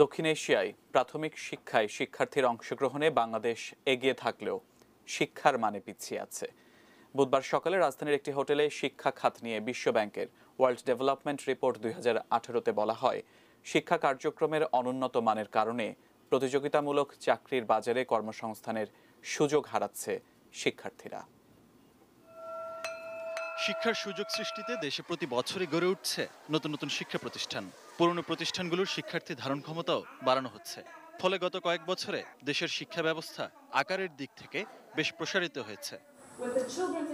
দক্ষিণ এশিয়ায় প্রাথমিক শিক্ষায় শিক্ষার্থীর অংশগ্রহণে বাংলাদেশ এগিয়ে থাকলেও শিক্ষার মানে পিছিয়ে আছে। বুধবার সকালে রাজধানীর একটি হোটেলে শিক্ষা খাত নিয়ে বিশ্বব্যাংকের ওয়ার্ল্ড ডেভেলপমেন্ট রিপোর্ট 2018-তে বলা হয়, শিক্ষা কার্যক্রমের অনুন্নত মানের কারণে প্রতিযোগিতামূলক চাকরির বাজারে কর্মসংস্থানের সুযোগ হারাচ্ছে শিক্ষার্থীরা। শিক্ষার সুযোগ সৃষ্টিতে দেশে প্রতি বছরই গড়ে উঠছে নতুন নতুন শিক্ষা প্রতিষ্ঠান। পুরনো প্রতিষ্ঠানগুলোর শিক্ষার্থী ধারণ ক্ষমতাও বাড়ানো হচ্ছে। ফলে গত কয়েক বছরে দেশের শিক্ষা ব্যবস্থা আকারের দিক থেকে বেশ প্রসারিত হয়েছে।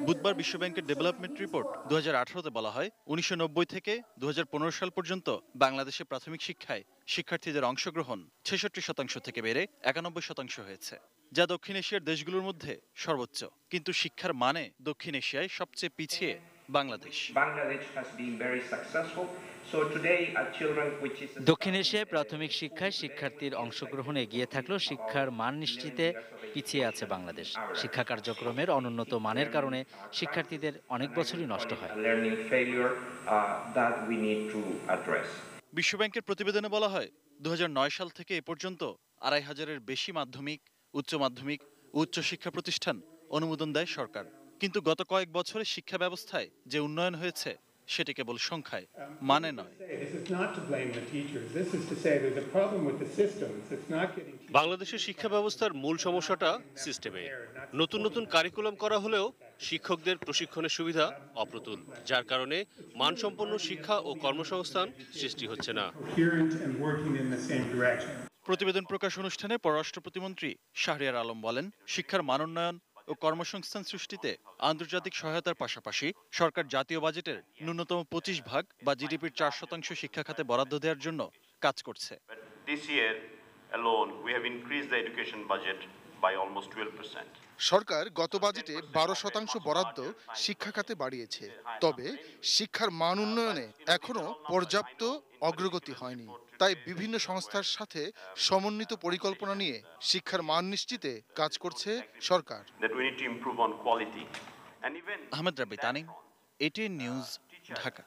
বুধবার বিশ্বব্যাংকের ডেভেলপমেন্ট রিপোর্ট 2018-তে বলা হয়, 1990 থেকে 2015 সাল পর্যন্ত বাংলাদেশে প্রাথমিক শিক্ষায় শিক্ষার্থীদের অংশগ্রহণ 66% থেকে বেড়ে 91% হয়েছে, যা দক্ষিণ এশিয়ার দেশগুলোর মধ্যে সর্বোচ্চ। কিন্তু শিক্ষার মানে দক্ষিণ এশিয়ায় সবচেয়ে পিছিয়ে বাংলাদেশ। দক্ষিণ এশিয়ায় প্রাথমিক শিক্ষায় শিক্ষার্থীর অংশগ্রহণ এগিয়ে থাকলেও শিক্ষার মান নিশ্চিতে পিছিয়ে আছে বাংলাদেশ। শিক্ষা কার্যক্রমের অনুন্নত মানের কারণে শিক্ষার্থীদের অনেক বছরই নষ্ট হয়। বিশ্বব্যাংকের প্রতিবেদনে বলা হয়, 2009 সাল থেকে এ পর্যন্ত 2500-এর বেশি মাধ্যমিক, উচ্চ মাধ্যমিক ও উচ্চশিক্ষা প্রতিষ্ঠান অনুমোদন দেয় সরকার। কিন্তু গত কয়েক বছরে শিক্ষা ব্যবস্থায় যে উন্নয়ন হয়েছে সেটি কেবল সংখ্যায়, মানে নয়। বাংলাদেশের শিক্ষা ব্যবস্থার মূল সমস্যাটা সিস্টেমে। নতুন নতুন কারিকুলাম করা হলেও শিক্ষকদের প্রশিক্ষণের সুবিধা অপ্রতুল, যার কারণে মানসম্পন্ন শিক্ষা ও কর্মসংস্থান সৃষ্টি হচ্ছে না। প্রতিবেদন প্রকাশ অনুষ্ঠানে পররাষ্ট্র প্রতিমন্ত্রী শাহরিয়ার আলম বলেন, শিক্ষার মানোন্নয়ন ও কর্মসংস্থান সৃষ্টিতে আন্তর্জাতিক সহায়তার পাশাপাশি সরকার জাতীয় বাজেটের ন্যূনতম 25% বা জিডিপির 4% শিক্ষা খাতে বরাদ্দ দেওয়ার জন্য কাজ করছে। সরকার গত বাজেটে 12% বরাদ্দ শিক্ষা খাতে বাড়িয়েছে, তবে শিক্ষার মান উন্নয়নে এখনো পর্যাপ্ত অগ্রগতি হয়নি। তাই বিভিন্ন সংস্থার সাথে সমন্বিত পরিকল্পনা নিয়ে শিক্ষার মান নিশ্চিতে কাজ করছে সরকার। আহমেদ রাব্বি তানিম, এটিএন নিউজ, ঢাকা।